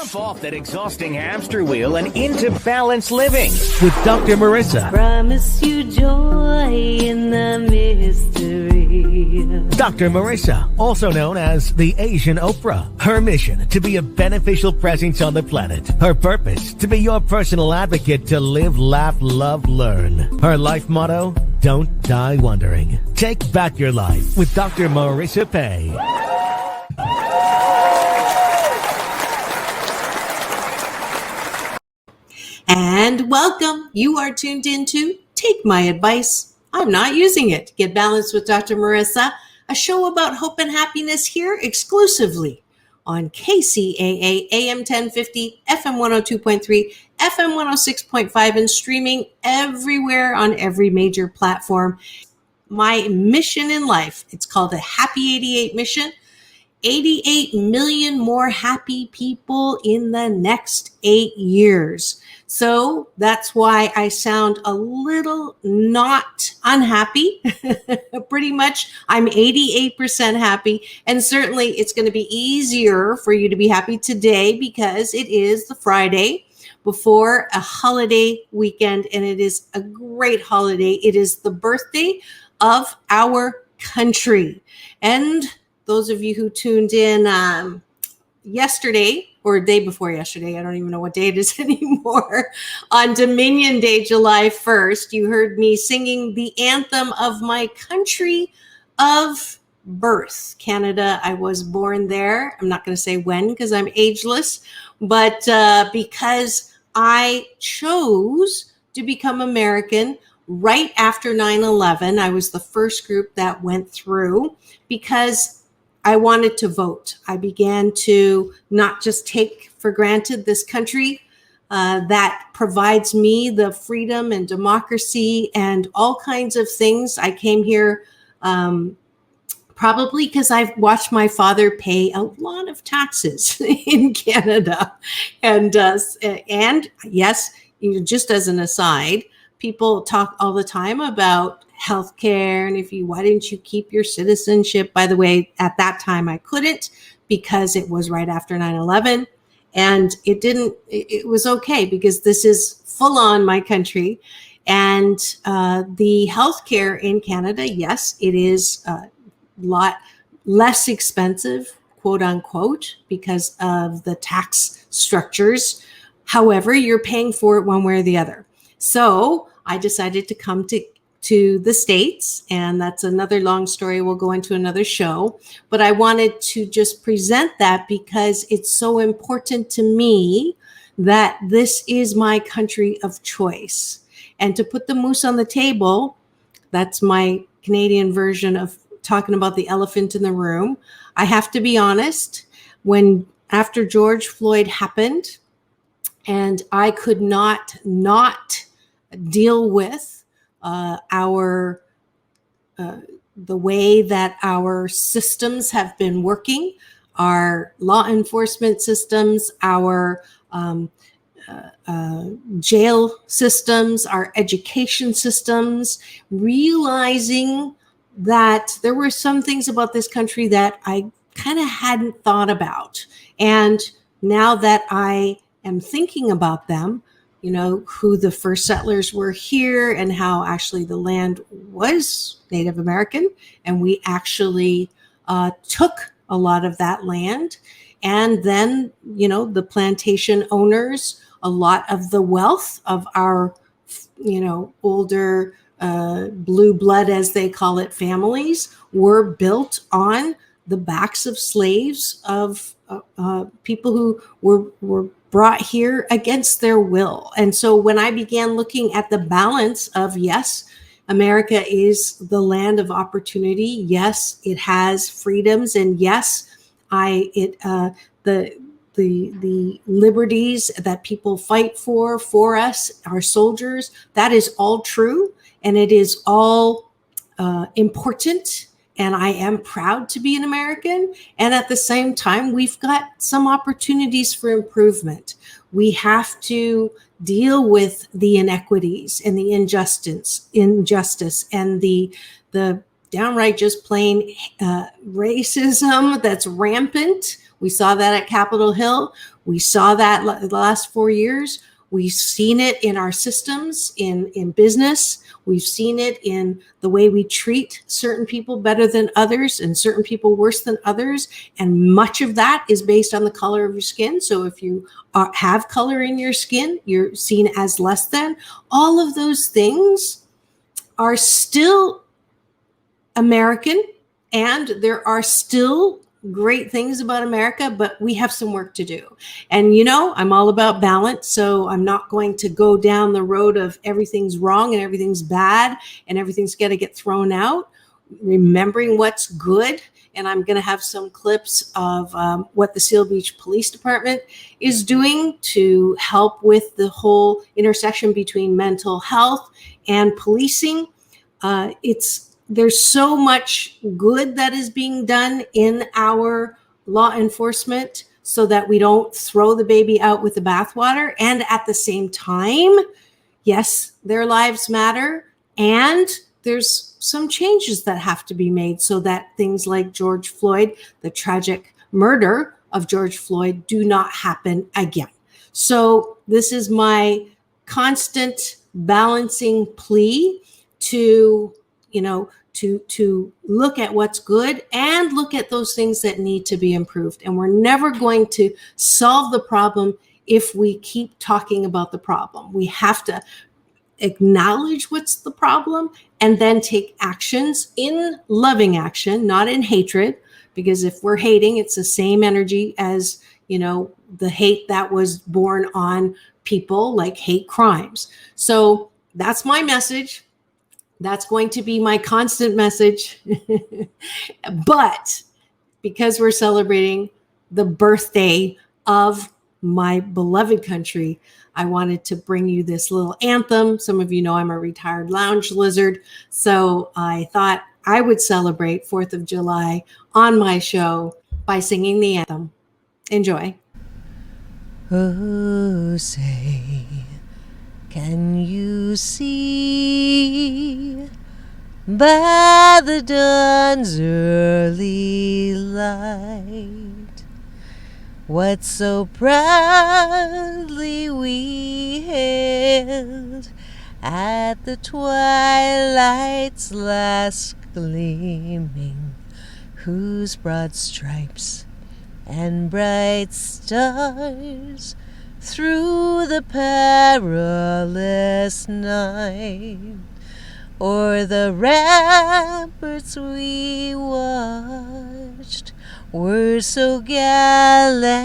Jump off that exhausting hamster wheel and into balanced living with Dr. Marissa. Promise you joy in the mystery. Dr. Marissa, also known as the Asian Oprah. Her mission, to be a beneficial presence on the planet. Her purpose, to be your personal advocate to live, laugh, love, learn. Her life motto, don't die wondering. Take back your life with Dr. Marissa Pay. And welcome. You are tuned into Take My Advice. I'm not using it. Get Balanced with Dr. Marissa, a show about hope and happiness here exclusively on KCAA AM 1050, FM 102.3, FM 106.5, and streaming everywhere on every major platform. My mission in life, it's called the Happy 88 Mission. 88 million more happy people in the next 8 years. So that's why I sound a little not unhappy. Pretty much, I'm 88% happy. And certainly it's going to be easier for you to be happy today because it is the Friday before a holiday weekend. And it is a great holiday. It is the birthday of our country. And those of you who tuned in yesterday or day before yesterday, I don't even know what day it is anymore, on Dominion Day, July 1st, you heard me singing the anthem of my country of birth, Canada. I was born there. I'm not going to say when because I'm ageless, but because I chose to become American right after 9/11. I was the first group that went through because I wanted to vote. I began to not just take for granted this country that provides me the freedom and democracy and all kinds of things. I came here probably because I've watched my father pay a lot of taxes in Canada. And yes, just as an aside, people talk all the time about healthcare, and why didn't you keep your citizenship? By the way, at that time I couldn't because it was right after 9/11, and it was okay because this is full on my country. And the healthcare in Canada, yes, it is a lot less expensive, quote unquote, because of the tax structures. However, you're paying for it one way or the other. So I decided to come to the States, and that's another long story we'll go into another show. But I wanted to just present that because it's so important to me that this is my country of choice. And to put the moose on the table, that's my Canadian version of talking about the elephant in the room. I have to be honest, after George Floyd happened, and I could not deal with the way that our systems have been working, our law enforcement systems, our jail systems, our education systems, realizing that there were some things about this country that I kind of hadn't thought about. And now that I am thinking about them, who the first settlers were here and how actually the land was Native American. And we actually took a lot of that land. And then, the plantation owners, a lot of the wealth of our, older blue blood, as they call it, families were built on the backs of slaves, of people who were brought here against their will. And so when I began looking at the balance of, yes, America is the land of opportunity. Yes, it has freedoms, and yes, the liberties that people fight for us, our soldiers, that is all true, and it is all important. And I am proud to be an American. And at the same time, we've got some opportunities for improvement. We have to deal with the inequities and the injustice and the downright just plain racism that's rampant. We saw that at Capitol Hill. We saw that the last 4 years. We've seen it in our systems, in business. We've seen it in the way we treat certain people better than others and certain people worse than others. And much of that is based on the color of your skin. So if you have color in your skin, you're seen as less than. All of those things are still American, and there are still great things about America, but we have some work to do. And I'm all about balance, so I'm not going to go down the road of everything's wrong and everything's bad and everything's got to get thrown out. Remembering what's good, and I'm going to have some clips of what the Seal Beach Police Department is doing to help with the whole intersection between mental health and policing. There's so much good that is being done in our law enforcement so that we don't throw the baby out with the bathwater. And at the same time, yes, their lives matter. And there's some changes that have to be made so that things like George Floyd, the tragic murder of George Floyd, do not happen again. So this is my constant balancing plea to look at what's good and look at those things that need to be improved. And we're never going to solve the problem if we keep talking about the problem. We have to acknowledge what's the problem and then take actions in loving action, not in hatred, because if we're hating, it's the same energy as, the hate that was born on people, like hate crimes. So that's my message. That's going to be my constant message. But because we're celebrating the birthday of my beloved country, I wanted to bring you this little anthem. Some of you know I'm a retired lounge lizard, so I thought I would celebrate 4th of July on my show by singing the anthem. Enjoy. Oh, say, can you see by the dawn's early light what so proudly we hailed at the twilight's last gleaming, whose broad stripes and bright stars through the perilous night o'er the ramparts we watched were so gallantly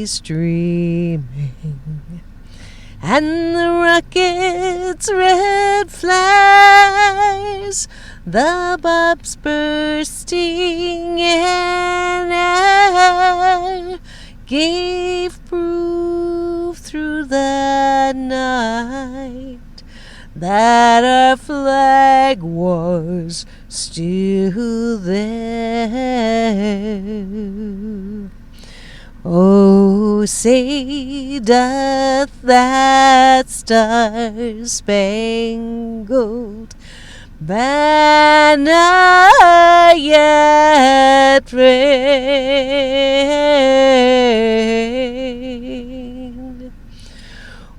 streaming, and the rocket's red flares, the bobs bursting in air, gave proof through the night that our flag was still there. Oh, say doth that star-spangled banner yet rain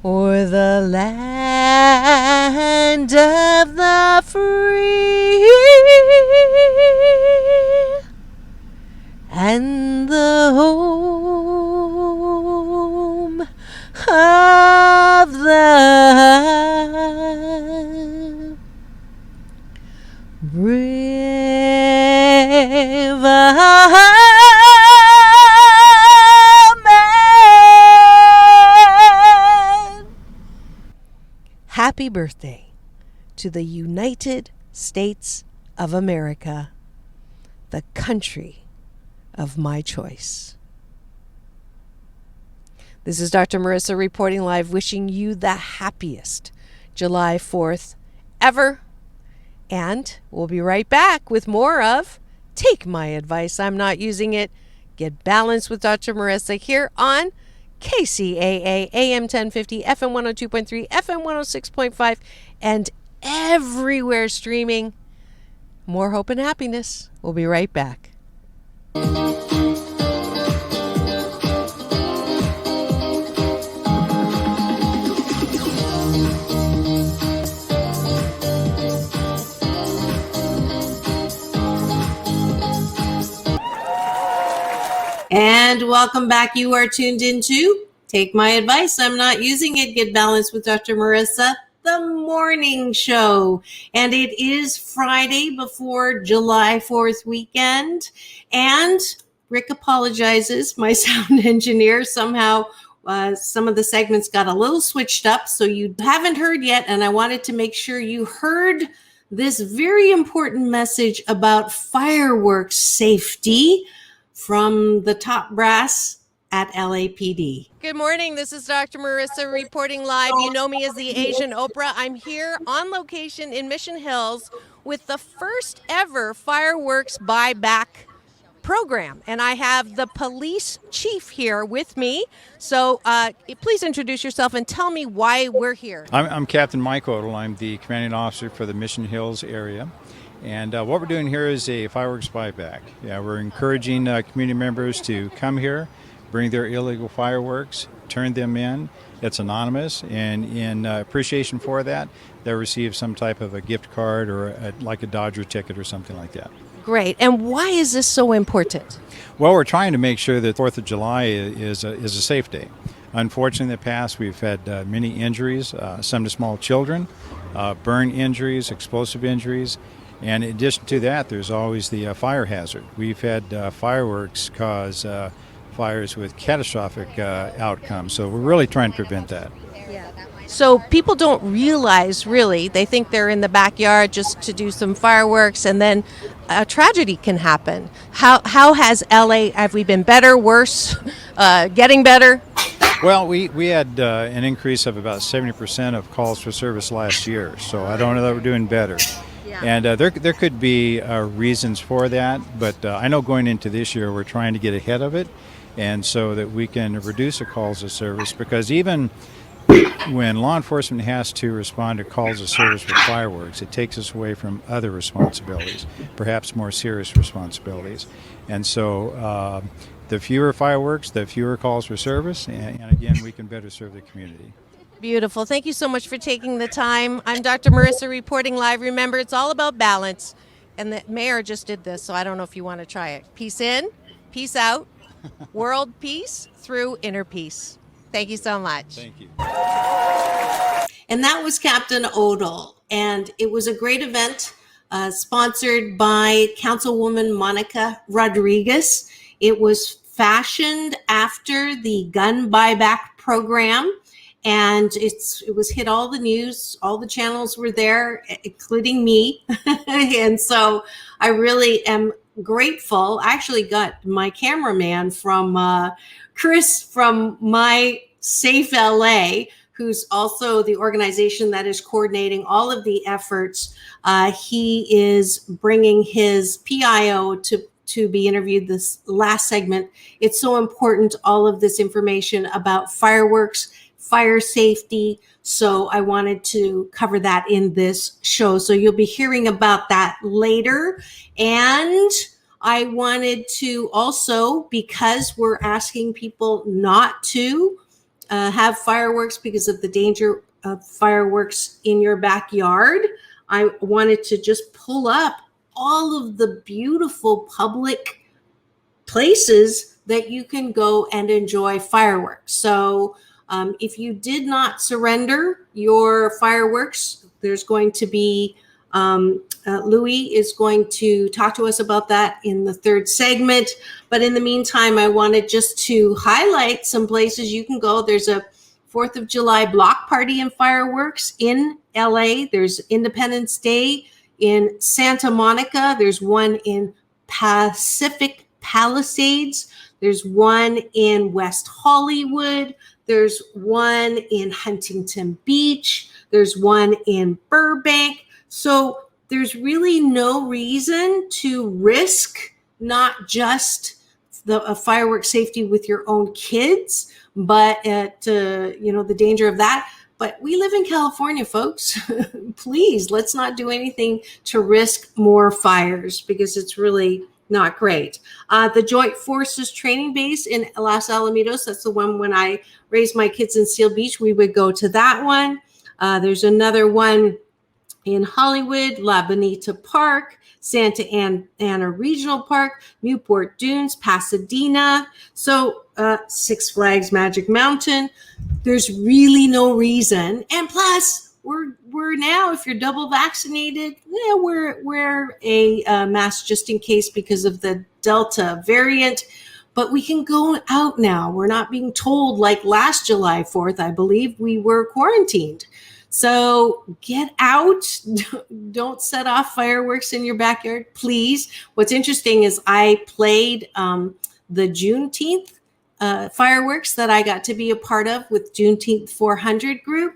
o'er the land of the free and the home of the brave man. Happy birthday to the United States of America, the country of my choice. This is Dr. Marissa reporting live, wishing you the happiest July 4th ever. And we'll be right back with more of Take My Advice, I'm Not Using It. Get balanced with Dr. Marissa here on KCAA AM 1050, FM 102.3, FM 106.5, and everywhere streaming. More hope and happiness. We'll be right back. welcome back. You are tuned into Take My Advice. I'm not using it. Get balanced with Dr. Marissa, the morning show. And it is Friday before July 4th weekend. And Rick apologizes, my sound engineer. Somehow some of the segments got a little switched up, so you haven't heard yet. And I wanted to make sure you heard this very important message about fireworks safety from the top brass at LAPD. Good morning. This is Dr. Marissa reporting live. You know me as the Asian Oprah. I'm here on location in Mission Hills with the first ever fireworks buyback program. And I have the police chief here with me. So please introduce yourself and tell me why we're here. I'm Captain Mike Odell. I'm the commanding officer for the Mission Hills area. And what we're doing here is a fireworks buyback. Yeah, we're encouraging community members to come here, bring their illegal fireworks, turn them in. It's anonymous, and in appreciation for that, they'll receive some type of a gift card or like a Dodger ticket or something like that. Great. And why is this so important? Well, we're trying to make sure that 4th of July is a safe day. Unfortunately, in the past, we've had many injuries, some to small children, burn injuries, explosive injuries. And in addition to that, there's always the fire hazard. We've had fireworks cause fires with catastrophic outcomes. So we're really trying to prevent that. So people don't realize, really, they think they're in the backyard just to do some fireworks, and then a tragedy can happen. How has LA, have we been better, worse, getting better? Well, we had an increase of about 70% of calls for service last year. So I don't know that we're doing better. And there could be reasons for that, but I know going into this year we're trying to get ahead of it, and so that we can reduce the calls of service, because even when law enforcement has to respond to calls of service with fireworks, it takes us away from other responsibilities, perhaps more serious responsibilities. And so the fewer fireworks, the fewer calls for service, and again, we can better serve the community. Beautiful. Thank you so much for taking the time. I'm Dr. Marissa reporting live. Remember, it's all about balance. And the mayor just did this, so I don't know if you want to try it. Peace in, peace out, world peace through inner peace. Thank you so much. Thank you. And that was Captain Odell. And it was a great event sponsored by Councilwoman Monica Rodriguez. It was fashioned after the gun buyback program. And it was hit all the news, all the channels were there, including me. And so I really am grateful. I actually got my cameraman from Chris from My Safe LA, who's also the organization that is coordinating all of the efforts. He is bringing his PIO to be interviewed this last segment. It's so important, all of this information about fireworks, fire safety. So I wanted to cover that in this show. So you'll be hearing about that later. And I wanted to also, because we're asking people not to have fireworks because of the danger of fireworks in your backyard, I wanted to just pull up all of the beautiful public places that you can go and enjoy fireworks. So if you did not surrender your fireworks, there's going to be, Louis is going to talk to us about that in the third segment. But in the meantime, I wanted just to highlight some places you can go. There's a 4th of July block party and fireworks in LA. There's Independence Day in Santa Monica. There's one in Pacific Palisades. There's one in West Hollywood. There's one in Huntington Beach. There's one in Burbank. So there's really no reason to risk not just the fireworks safety with your own kids, but the danger of that. But we live in California, folks. Please, let's not do anything to risk more fires, because it's really not great. The Joint Forces Training Base in Los Alamitos, that's the one when I raised my kids in Seal Beach, we would go to that one. There's another one in Hollywood, La Bonita Park, Santa Ana Regional Park, Newport Dunes, Pasadena. So Six Flags Magic Mountain. There's really no reason. And plus, we're now, if you're double vaccinated, wear a mask just in case because of the Delta variant. But we can go out now. We're not being told like last July 4th, I believe we were quarantined. So get out. Don't set off fireworks in your backyard, please. What's interesting is I played the Juneteenth fireworks that I got to be a part of with Juneteenth 400 group.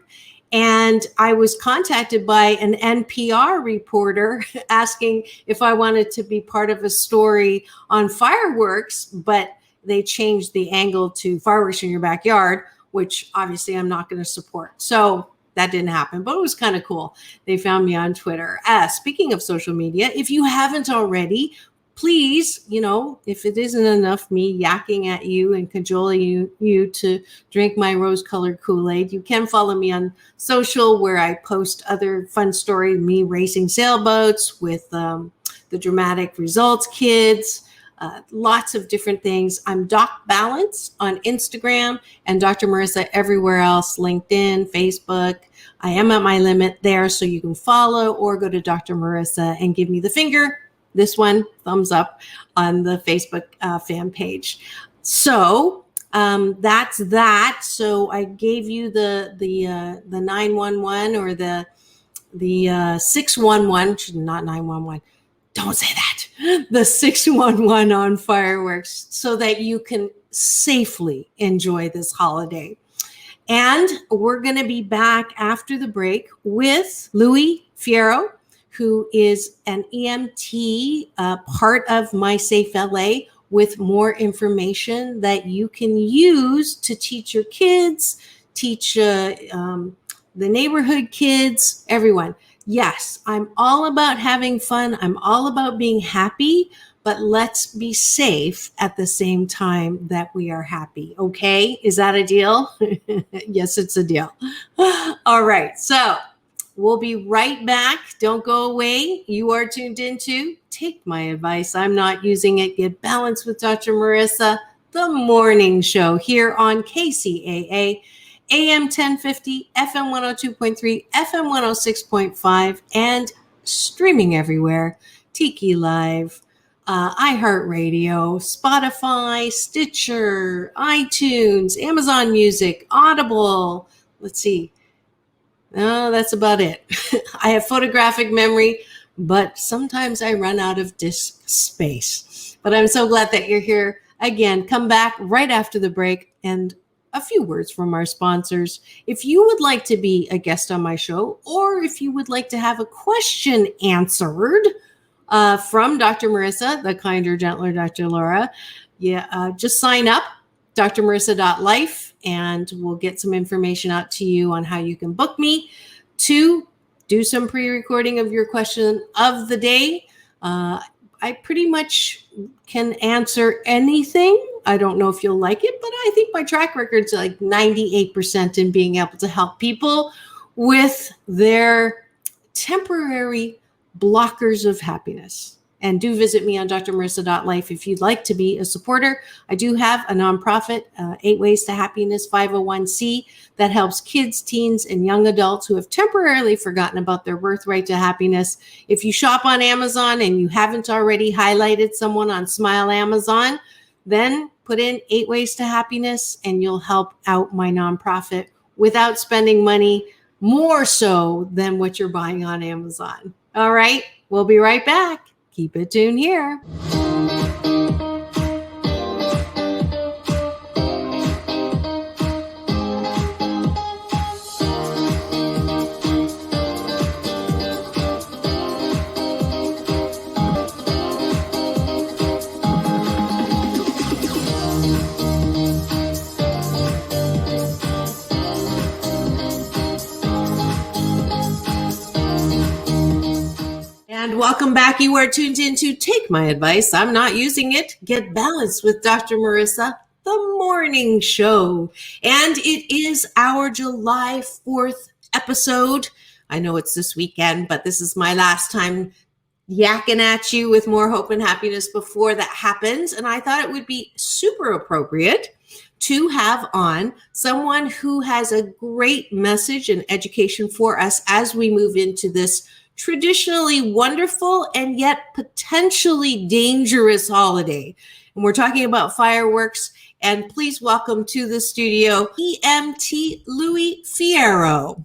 And I was contacted by an NPR reporter asking if I wanted to be part of a story on fireworks, but they changed the angle to fireworks in your backyard, which obviously I'm not going to support. So that didn't happen, but it was kind of cool. They found me on Twitter. Speaking of social media, if you haven't already, please, if it isn't enough me yakking at you and cajoling you to drink my rose-colored Kool-Aid, you can follow me on social where I post other fun stories, me racing sailboats with the Dramatic Results kids, lots of different things. I'm Doc Balance on Instagram and Dr. Marissa everywhere else, LinkedIn, Facebook. I am at my limit there, so you can follow or go to Dr. Marissa and give me the finger. This one, thumbs up on the Facebook fan page. So that's that. So I gave you the 911 or the 611, not 911. Don't say that. The 611 on fireworks so that you can safely enjoy this holiday. And we're going to be back after the break with Luis Fierro, who is an EMT, part of My Safe LA, with more information that you can use to teach your kids, teach the neighborhood kids, everyone. Yes, I'm all about having fun. I'm all about being happy, but let's be safe at the same time that we are happy. Okay? Is that a deal? Yes, it's a deal. All right. So we'll be right back. Don't go away. You are tuned into Take My Advice. I'm Not Using It. Get Balanced with Dr. Marissa, the morning show here on KCAA. AM 1050, FM 102.3, FM 106.5, and streaming everywhere. Tiki Live, iHeartRadio, Spotify, Stitcher, iTunes, Amazon Music, Audible. Let's see. No, that's about it. I have photographic memory, but sometimes I run out of disk space. But I'm so glad that you're here. Again, come back right after the break and a few words from our sponsors. If you would like to be a guest on my show, or if you would like to have a question answered from Dr. Marissa, the kinder, gentler Dr. Laura, just sign up, drmarissa.life, and we'll get some information out to you on how you can book me to do some pre-recording of your question of the day. I pretty much can answer anything. I don't know if you'll like it, but I think my track record's like 98% in being able to help people with their temporary blockers of happiness. And do visit me on drmarissa.life if you'd like to be a supporter. I do have a nonprofit, 8 Ways to Happiness 501c, that helps kids, teens, and young adults who have temporarily forgotten about their birthright to happiness. If you shop on Amazon and you haven't already highlighted someone on Smile Amazon, then put in 8 Ways to Happiness and you'll help out my nonprofit without spending money more so than what you're buying on Amazon. All right, we'll be right back. Keep it tuned here. And welcome back. You are tuned into Take My Advice. I'm Not Using It. Get Balanced with Dr. Marissa, the morning show. And it is our July 4th episode. I know it's this weekend, but this is my last time yakking at you with more hope and happiness before that happens. And I thought it would be super appropriate to have on someone who has a great message and education for us as we move into this traditionally wonderful and yet potentially dangerous holiday. And we're talking about fireworks. And please welcome to the studio, EMT Luis Fierro.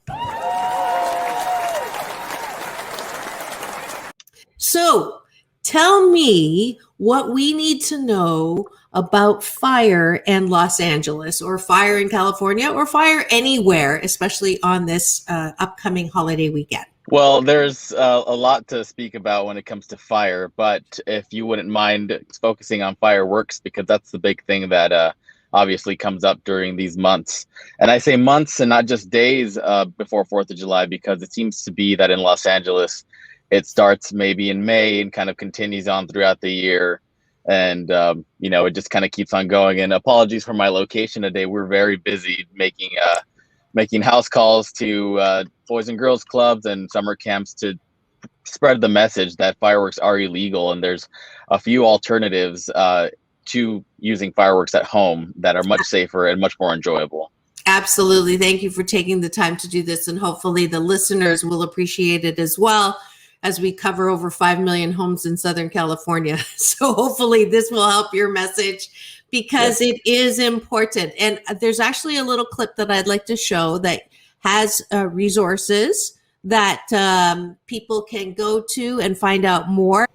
So tell me what we need to know about fire in Los Angeles, or fire in California, or fire anywhere, especially on this upcoming holiday weekend. Well, there's a lot to speak about when it comes to fire, but if you wouldn't mind focusing on fireworks, because that's the big thing that obviously comes up during these months. And I say months and not just days before 4th of July, because it seems to be that in Los Angeles, it starts maybe in May and kind of continues on throughout the year. And, it just kind of keeps on going. And apologies for my location today. We're very busy making house calls to Boys and Girls Clubs and summer camps to spread the message that fireworks are illegal. And there's a few alternatives to using fireworks at home that are much safer and much more enjoyable. Absolutely. Thank you for taking the time to do this. And hopefully the listeners will appreciate it as well, as we cover over 5 million homes in Southern California. So hopefully this will help your message, because It is important. And there's actually a little clip that I'd like to show that has resources that people can go to and find out more.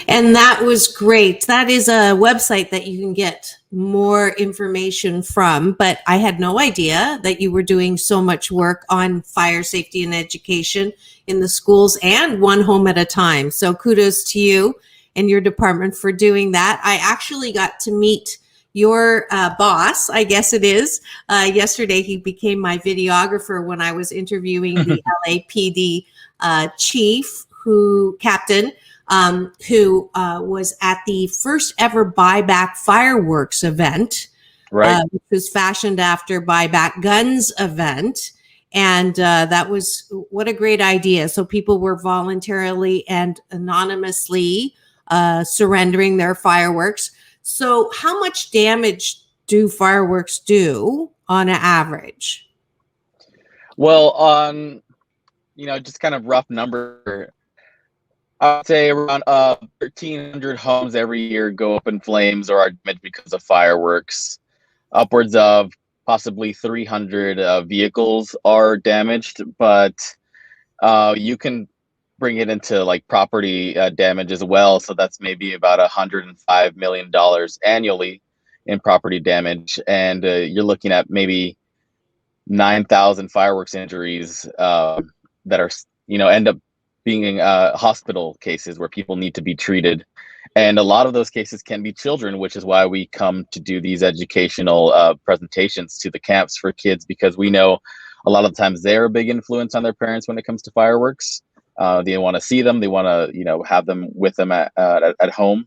And that was great. That is a website that you can get more information from, but I had no idea that you were doing so much work on fire safety and education in the schools, and one home at a time. So kudos to you and your department for doing that. I actually got to meet your boss, I guess it is. Yesterday, he became my videographer when I was interviewing the LAPD captain, who was at the first ever Buyback Fireworks event, Right. Which was fashioned after Buyback Guns event. And that was, what a great idea. So people were voluntarily and anonymously surrendering their fireworks. So how much damage do fireworks do on an average? Well, on, just kind of rough number, I would say around 1,300 homes every year go up in flames or are damaged because of fireworks. Upwards of possibly 300 vehicles are damaged, but you can bring it into like property damage as well. So that's maybe about $105 million annually in property damage. And you're looking at maybe 9,000 fireworks injuries that are, end up being hospital cases where people need to be treated. And a lot of those cases can be children, which is why we come to do these educational presentations to the camps for kids, because we know a lot of times they're a big influence on their parents when it comes to fireworks. They want to see them. They want to, have them with them at home.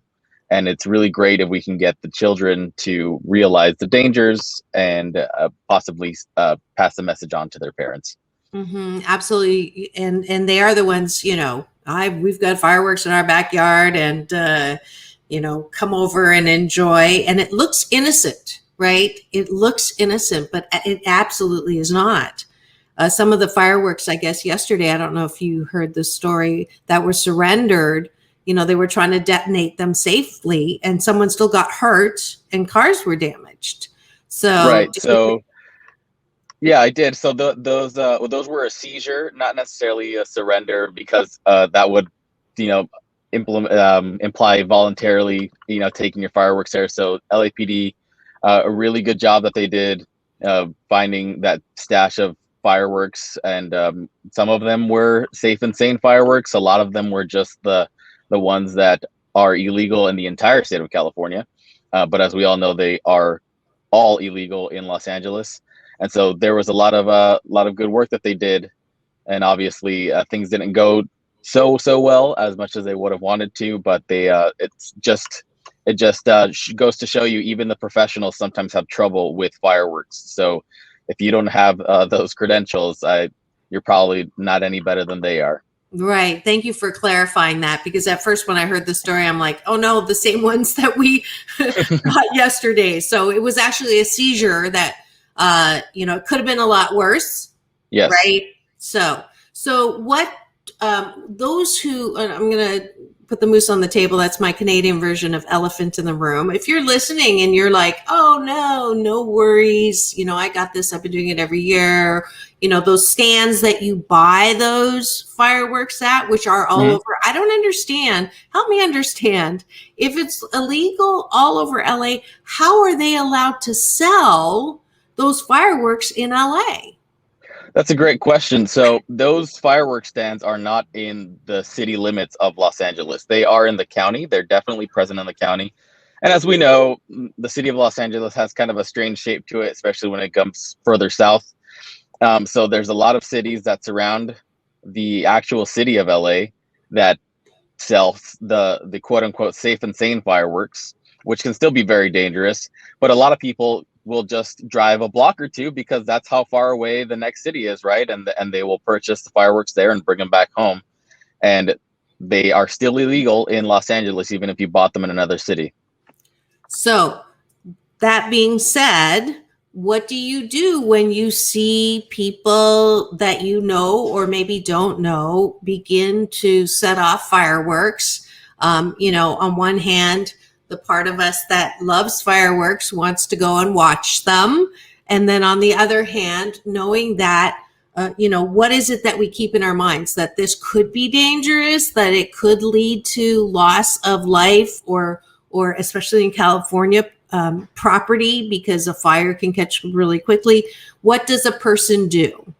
And it's really great if we can get the children to realize the dangers and possibly pass the message on to their parents. Mm-hmm, absolutely. And they are the ones, we've got fireworks in our backyard and, come over and enjoy. And it looks innocent, right? It looks innocent, but it absolutely is not. Some of the fireworks, I guess, yesterday, I don't know if you heard the story, that were surrendered. They were trying to detonate them safely and someone still got hurt and cars were damaged. So, right. So, yeah, I did. So those were a seizure, not necessarily a surrender, because that would, imply voluntarily, taking your fireworks there. So LAPD, a really good job that they did finding that stash of fireworks, and some of them were safe and sane fireworks. A lot of them were just the ones that are illegal in the entire state of California. But as we all know, they are all illegal in Los Angeles. And so there was a lot of good work that they did. And obviously things didn't go so well as much as they would have wanted to, but it just goes to show you, even the professionals sometimes have trouble with fireworks. So if you don't have those credentials, you're probably not any better than they are. Right. Thank you for clarifying that, because at first when I heard the story, I'm like, oh no, the same ones that we got yesterday. So it was actually a seizure that, it could have been a lot worse. Yes. Right. So what, those who, I'm going to put the moose on the table. That's my Canadian version of elephant in the room. If you're listening and you're like, oh no worries. I got this. I've been doing it every year. Those stands that you buy those fireworks at, which are all over. I don't understand. Help me understand. If it's illegal all over LA, how are they allowed to sell those fireworks in LA? That's a great question. So those fireworks stands are not in the city limits of Los Angeles. They are in the county. They're definitely present in the county. And as we know, the city of Los Angeles has kind of a strange shape to it, especially when it comes further south. So there's a lot of cities that surround the actual city of LA that sell the quote unquote safe and sane fireworks, which can still be very dangerous. But a lot of people will just drive a block or two because that's how far away the next city is, right? And they will purchase the fireworks there and bring them back home. And they are still illegal in Los Angeles, even if you bought them in another city. So that being said, what do you do when you see people that you know or maybe don't know begin to set off fireworks? On one hand, the part of us that loves fireworks wants to go and watch them. And then on the other hand, knowing that, what is it that we keep in our minds? That this could be dangerous, that it could lead to loss of life or especially in California, property, because a fire can catch really quickly. What does a person do?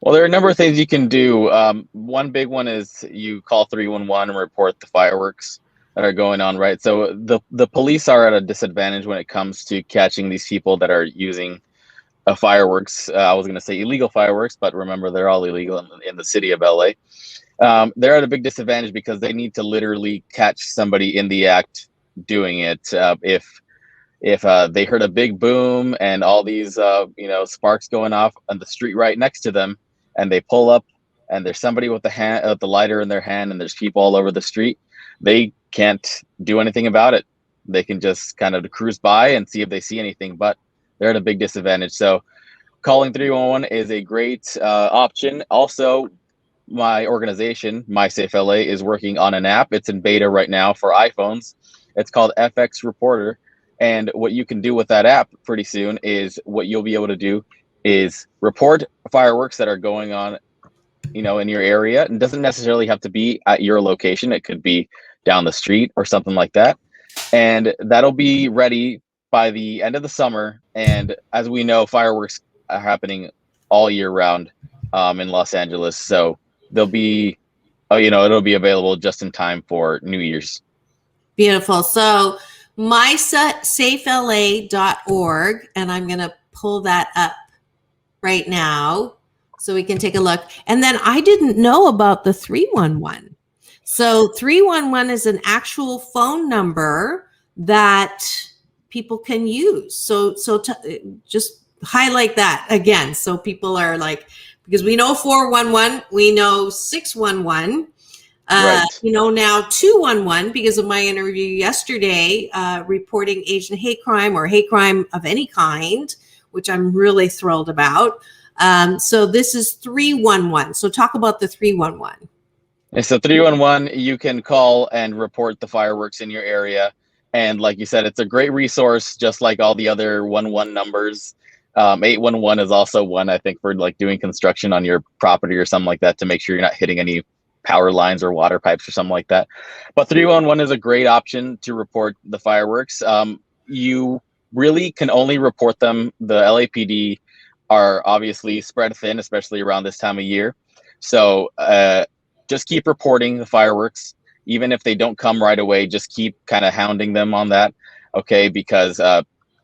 Well, there are a number of things you can do. One big one is you call 311 and report the fireworks that are going on, right? So the police are at a disadvantage when it comes to catching these people that are using fireworks. I was going to say illegal fireworks, but remember, they're all illegal in the city of LA. They're at a big disadvantage because they need to literally catch somebody in the act doing it. If they heard a big boom and all these sparks going off on the street right next to them, and they pull up and there's somebody with the lighter in their hand and there's people all over the street, they can't do anything about it. They can just kind of cruise by and see if they see anything, but they're at a big disadvantage. So calling 311 is a great option. Also, my organization, MySafeLA, is working on an app. It's in beta right now for iPhones. It's called FX Reporter. And what you can do with that app pretty soon is what you'll be able to do is report fireworks that are going on, in your area. It doesn't necessarily have to be at your location. It could be down the street or something like that. And that'll be ready by the end of the summer. And as we know, fireworks are happening all year round in Los Angeles. So they'll be, it'll be available just in time for New Year's. Beautiful. So mysafela.org, and I'm going to pull that up right now so we can take a look. And then I didn't know about the 311. So 311 is an actual phone number that people can use. So just highlight that again. So people are like, because we know 411, we know 611. Right. Now 211, because of my interview yesterday, reporting Asian hate crime or hate crime of any kind, which I'm really thrilled about. So this is 311. So talk about the 311. And so 311, you can call and report the fireworks in your area. And like you said, it's a great resource, just like all the other 11 numbers. 811 is also one, I think, for like doing construction on your property or something like that, to make sure you're not hitting any power lines or water pipes or something like that. But 311 is a great option to report the fireworks. You really can only report them. The LAPD are obviously spread thin, especially around this time of year. So just keep reporting the fireworks. Even if they don't come right away, just keep kind of hounding them on that, okay? Because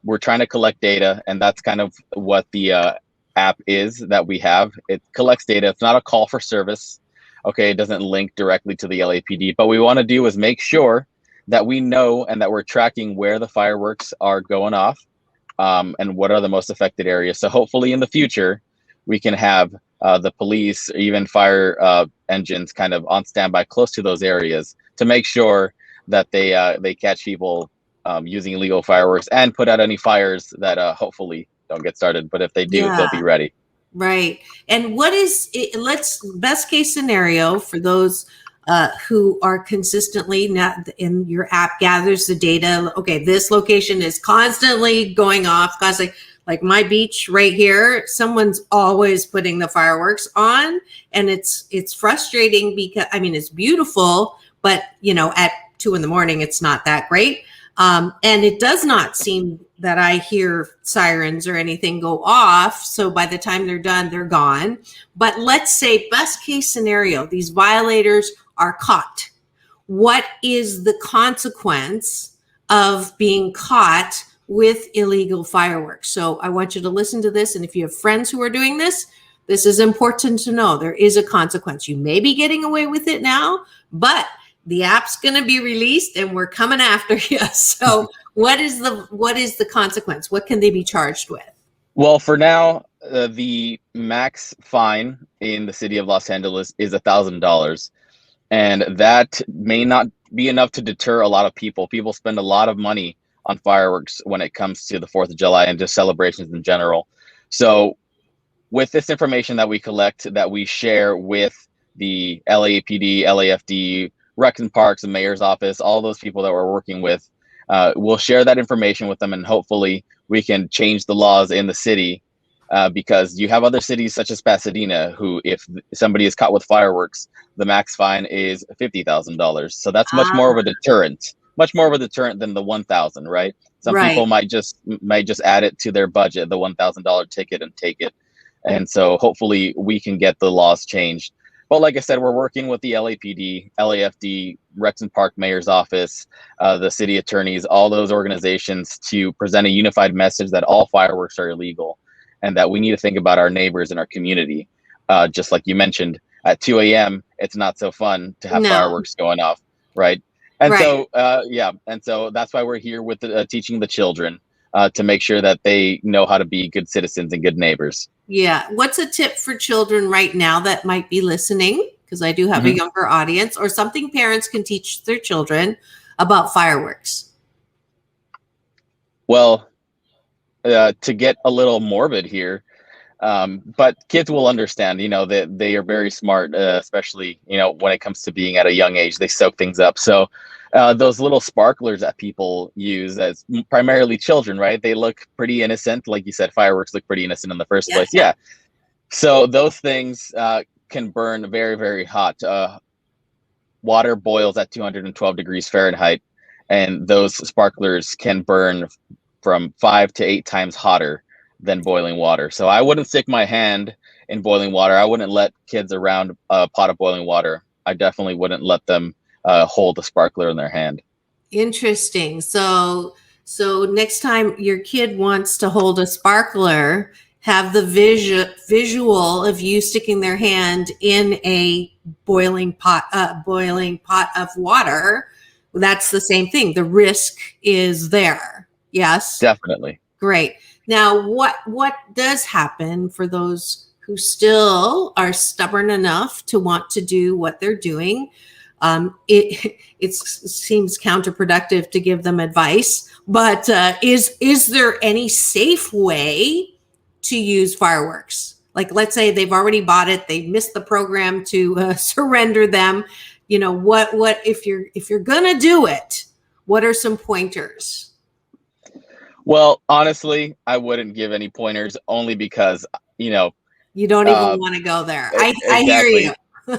we're trying to collect data, and that's kind of what the app is that we have. It collects data. It's not a call for service, okay? It doesn't link directly to the LAPD. But what we want to do is make sure that we know and that we're tracking where the fireworks are going off and what are the most affected areas. So hopefully in the future, we can have the police, or even fire engines kind of on standby close to those areas to make sure that they catch people using illegal fireworks and put out any fires that hopefully don't get started. But if they do, they'll be ready. Right. And what is it, best case scenario for those who are consistently not in your app gathers the data. Okay, this location is constantly going off, constantly. Like my beach right here, someone's always putting the fireworks on, and it's frustrating because it's beautiful, but at 2 a.m, it's not that great. And it does not seem that I hear sirens or anything go off. So by the time they're done, they're gone. But let's say best case scenario, these violators are caught. What is the consequence of being caught with illegal fireworks? So I want you to listen to this. And if you have friends who are doing this, this is important to know. There is a consequence. You may be getting away with it now, but the app's going to be released and we're coming after you. So what is the consequence? What can they be charged with? Well, for now, the max fine in the city of Los Angeles is $1,000. And that may not be enough to deter a lot of people. People spend a lot of money on fireworks when it comes to the 4th of July and just celebrations in general. So with this information that we collect, that we share with the LAPD, LAFD, Rec and Parks, the mayor's office, all those people that we're working with, we'll share that information with them, and hopefully we can change the laws in the city, because you have other cities such as Pasadena who, if somebody is caught with fireworks, the max fine is $50,000. So that's much more of a deterrent. Much more of a deterrent than the 1,000, right? Some people might just add it to their budget, the $1,000 ticket, and take it. And so hopefully we can get the laws changed. But like I said, we're working with the LAPD, LAFD, Rex and Park Mayor's Office, the city attorneys, all those organizations, to present a unified message that all fireworks are illegal and that we need to think about our neighbors and our community. Just like you mentioned, at 2 a.m., it's not so fun to have fireworks going off, right? And so, and so that's why we're here with teaching the children to make sure that they know how to be good citizens and good neighbors. Yeah. What's a tip for children right now that might be listening? Because I do have a younger audience, or something parents can teach their children about fireworks. Well, to get a little morbid here, But kids will understand, that they are very smart, especially, when it comes to being at a young age, they soak things up. So those little sparklers that people use, as primarily children, right? They look pretty innocent. Like you said, fireworks look pretty innocent in the first place. Yeah. So those things can burn very, very hot. Water boils at 212 degrees Fahrenheit, and those sparklers can burn from 5 to 8 times hotter than boiling water. So I wouldn't stick my hand in boiling water. I wouldn't let kids around a pot of boiling water. I definitely wouldn't let them hold a sparkler in their hand. Interesting. So next time your kid wants to hold a sparkler, have the visual of you sticking their hand in a boiling pot of water. That's the same thing. The risk is there. Yes. Definitely. Great. Now, what does happen for those who still are stubborn enough to want to do what they're doing? It seems counterproductive to give them advice, but is there any safe way to use fireworks? Like, let's say they've already bought it, they missed the program to surrender them. What if you're gonna do it? What are some pointers? Well, honestly, I wouldn't give any pointers, only because you don't even want to go there. Exactly. I hear you.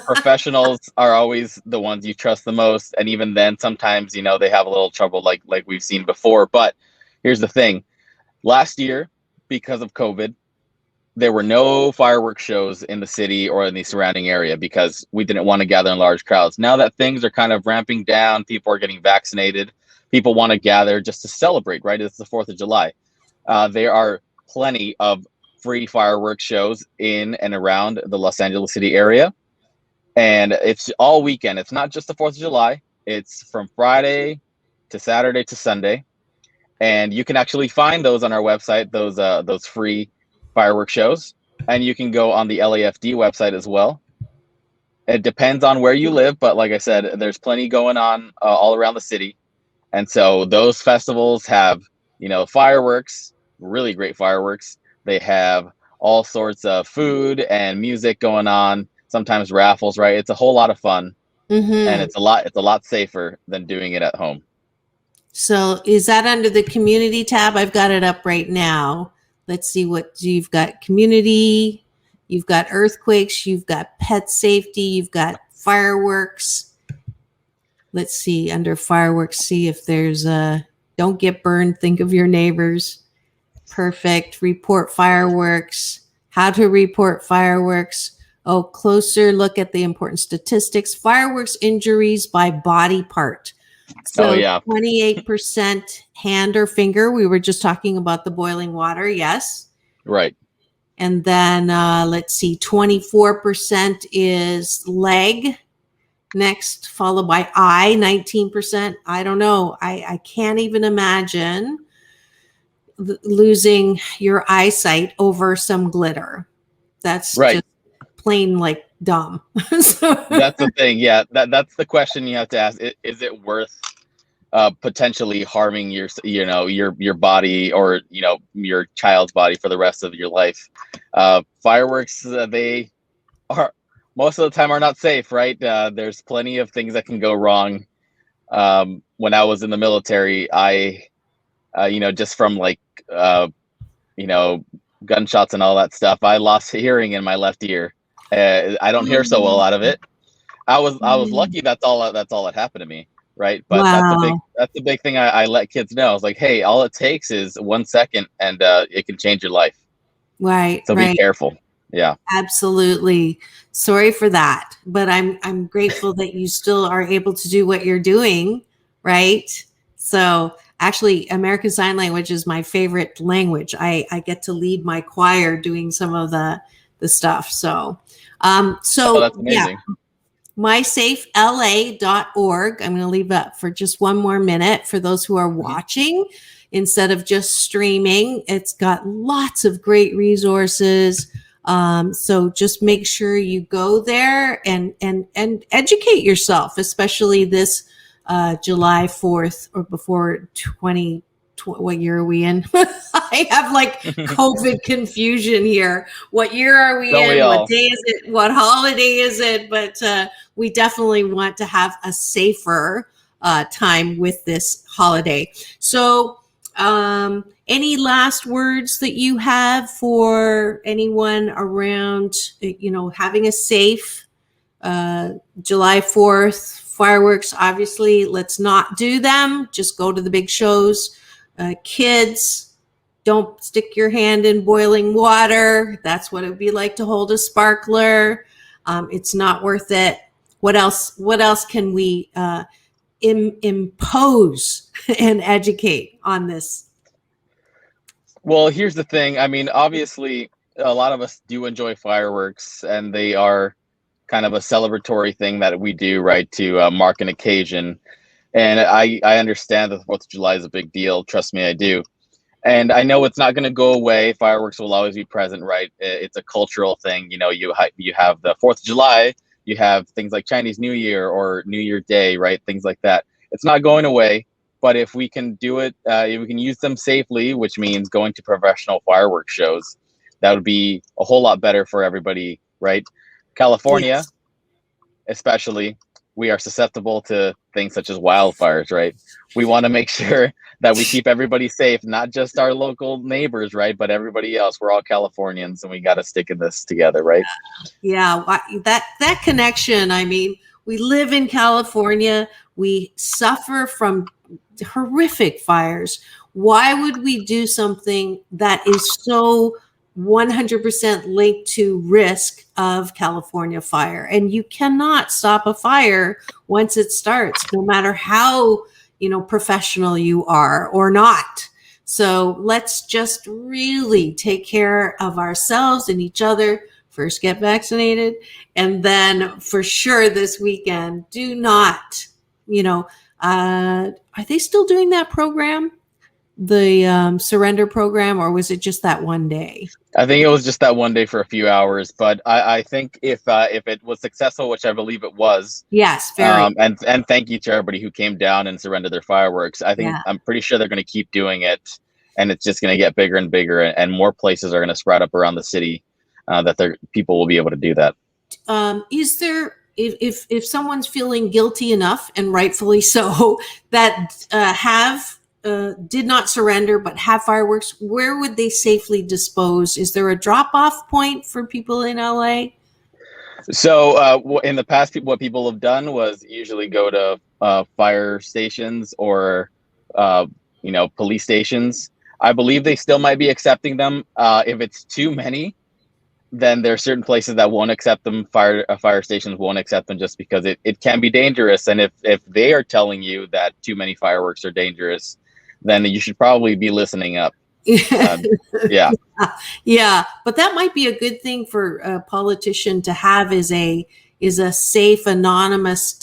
Professionals are always the ones you trust the most, and even then, sometimes they have a little trouble, like we've seen before. But here's the thing: last year, because of COVID, there were no fireworks shows in the city or in the surrounding area because we didn't want to gather in large crowds. Now that things are kind of ramping down, people are getting vaccinated, people want to gather just to celebrate, right? It's the 4th of July. There are plenty of free fireworks shows in and around the Los Angeles city area. And it's all weekend. It's not just the 4th of July. It's from Friday to Saturday to Sunday. And you can actually find those on our website, those free fireworks shows. And you can go on the LAFD website as well. It depends on where you live. But like I said, there's plenty going on all around the city. And so those festivals have, fireworks, really great fireworks. They have all sorts of food and music going on. Sometimes raffles, right? It's a whole lot of fun, and it's a lot safer than doing it at home. So is that under the community tab? I've got it up right now. Let's see what you've got. Community, you've got earthquakes, you've got pet safety, you've got fireworks. Let's see, under fireworks, see if there's don't get burned, think of your neighbors. Perfect. Report fireworks, how to report fireworks. Oh, closer look at the important statistics. Fireworks injuries by body part. So 28% hand or finger. We were just talking about the boiling water. Yes. Right. And then let's see, 24% is leg. Next, followed by eye, 19%. I don't know. I can't even imagine losing your eyesight over some glitter. That's right. Just plain like dumb. So that's the thing. Yeah, that's the question you have to ask. Is it worth potentially harming your body or your child's body for the rest of your life? Fireworks, they are most of the time are not safe, right? There's plenty of things that can go wrong. When I was in the military, I just from gunshots and all that stuff, I lost hearing in my left ear. I don't hear so well out of it. I was lucky. That's all that happened to me, right? But that's the big thing I let kids know. I was like, hey, all it takes is 1 second, and it can change your life. Right. So be careful. Yeah, absolutely. Sorry for that, but I'm grateful that you still are able to do what you're doing, right? So actually, American Sign Language is my favorite language. I get to lead my choir doing some of the stuff. So that's amazing. Yeah, mysafela.org. I'm going to leave that for just one more minute for those who are watching instead of just streaming. It's got lots of great resources. So just make sure you go there and educate yourself, especially this July 4th or before 2020 what year are we in? I have like COVID confusion here. What year are we Don't in? we all? What day is it? What holiday is it? But we definitely want to have a safer time with this holiday. So, any last words that you have for anyone around, having a safe July 4th fireworks? Obviously, let's not do them. Just go to the big shows. Kids, don't stick your hand in boiling water. That's what it would be like to hold a sparkler. It's not worth it. What else can we impose and educate on this? Well, here's the thing. I mean, obviously, a lot of us do enjoy fireworks, and they are kind of a celebratory thing that we do, right, to mark an occasion. And I understand that the 4th of July is a big deal. Trust me, I do. And I know it's not going to go away. Fireworks will always be present, right? It's a cultural thing. You know, you have the 4th of July, you have things like Chinese New Year or New Year Day, right? Things like that. It's not going away. But if we can do it, if we can use them safely, which means going to professional fireworks shows, that would be a whole lot better for everybody, right? California, Yes. especially, we are susceptible to things such as wildfires, right? We want to make sure that we keep everybody safe, not just our local neighbors, right? But everybody else. We're all Californians, and we got to stick in this together, right? Yeah, that connection. I mean, we live in California. We suffer from horrific fires. Why would we do something that is so 100% linked to risk of California fire? And you cannot stop a fire once it starts, no matter how, professional you are or not. So let's just really take care of ourselves and each other. First, get vaccinated. And then for sure this weekend, do not, are they still doing that program? The surrender program, or was it just that one day? I think it was just that one day for a few hours, but I think if it was successful, which I believe it was, yes, very. And thank you to everybody who came down and surrendered their fireworks. I'm pretty sure they're going to keep doing it, and it's just going to get bigger and bigger, and more places are going to spread up around the city that people will be able to do that. Is there, if someone's feeling guilty enough, and rightfully so, that did not surrender but have fireworks, where would they safely dispose? Is there a drop-off point for people in LA? So in the past, what people have done was usually go to fire stations or police stations. I believe they still might be accepting them. If it's too many, then there are certain places that won't accept them. Fire stations won't accept them just because it can be dangerous. And if they are telling you that too many fireworks are dangerous, then you should probably be listening up. Yeah. Yeah. But that might be a good thing for a politician to have is a safe, anonymous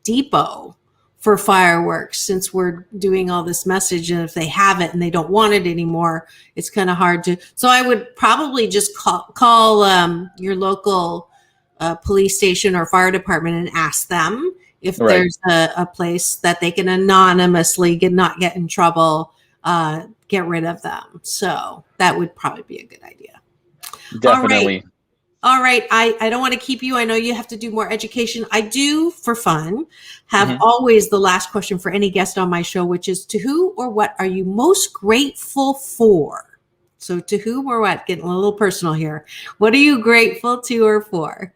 depot for fireworks, since we're doing all this message. And if they have it and they don't want it anymore, it's kind of hard to. So I would probably just call your local police station or fire department and ask them if there's a place that they can anonymously not get in trouble, get rid of them. So that would probably be a good idea. Definitely. All right. I don't want to keep you. I know you have to do more education. I do, for fun, have always the last question for any guest on my show, which is, to who or what are you most grateful for? So to whom or what? Getting a little personal here. What are you grateful to or for?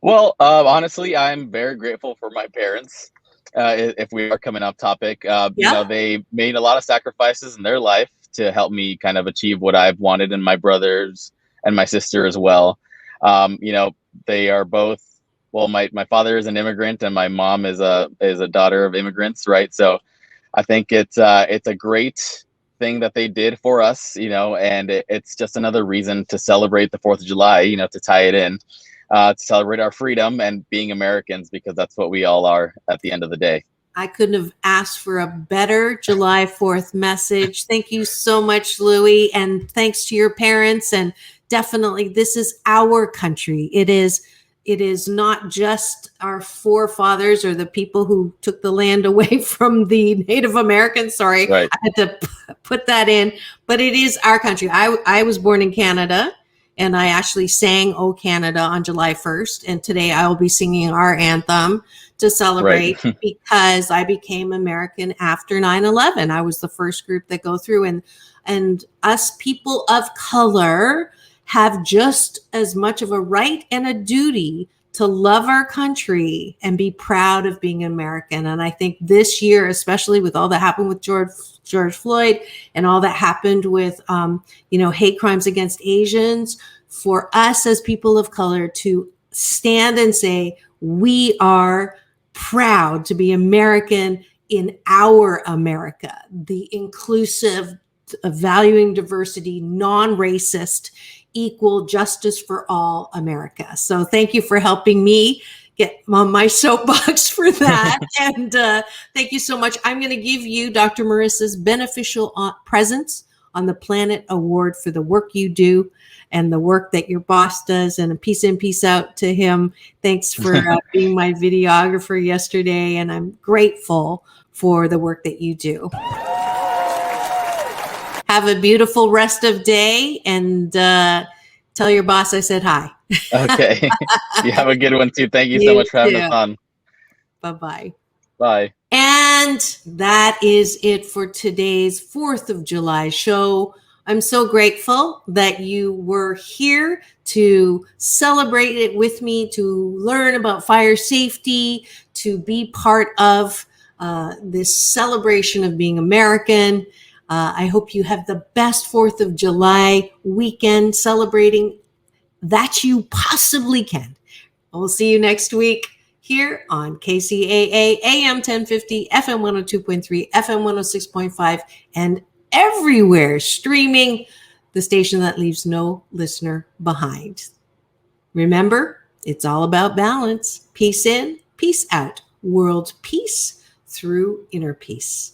Well, honestly, I'm very grateful for my parents. If we are coming off topic, they made a lot of sacrifices in their life to help me kind of achieve what I've wanted, and my brothers and my sister as well. They are both, well, my father is an immigrant and my mom is a daughter of immigrants, right? So I think it's a great thing that they did for us, and it's just another reason to celebrate the 4th of July, to tie it in. To celebrate our freedom and being Americans, because that's what we all are at the end of the day. I couldn't have asked for a better July 4th message. Thank you so much, Louis. And thanks to your parents. And definitely, this is our country. It is it is not just our forefathers or the people who took the land away from the Native Americans. Sorry, Right. I had to put that in, but it is our country. I was born in Canada, and I actually sang "O Canada" on July 1st. And today I will be singing our anthem to celebrate because I became American after 9/11. I was the first group that go through, and us people of color have just as much of a right and a duty to love our country and be proud of being American. And I think this year, especially with all that happened with George Floyd and all that happened with, hate crimes against Asians, for us as people of color to stand and say, we are proud to be American in our America, the inclusive, valuing diversity, non-racist, equal justice for all America. So thank you for helping me get on my soapbox for that. And thank you so much. I'm going to give you Dr. Marissa's Beneficial Presence on the Planet Award for the work you do and the work that your boss does. And a peace in, peace out to him. Thanks for being my videographer yesterday. And I'm grateful for the work that you do. Have a beautiful rest of day, and tell your boss I said hi. Okay. You have a good one too. Thank you so much for having us on. Bye-bye. Bye. And that is it for today's 4th of July show. I'm so grateful that you were here to celebrate it with me, to learn about fire safety, to be part of this celebration of being American. I hope you have the best 4th of July weekend celebrating that you possibly can. We'll see you next week here on KCAA AM 1050, FM 102.3, FM 106.5, and everywhere streaming, the station that leaves no listener behind. Remember, it's all about balance. Peace in, peace out. World peace through inner peace.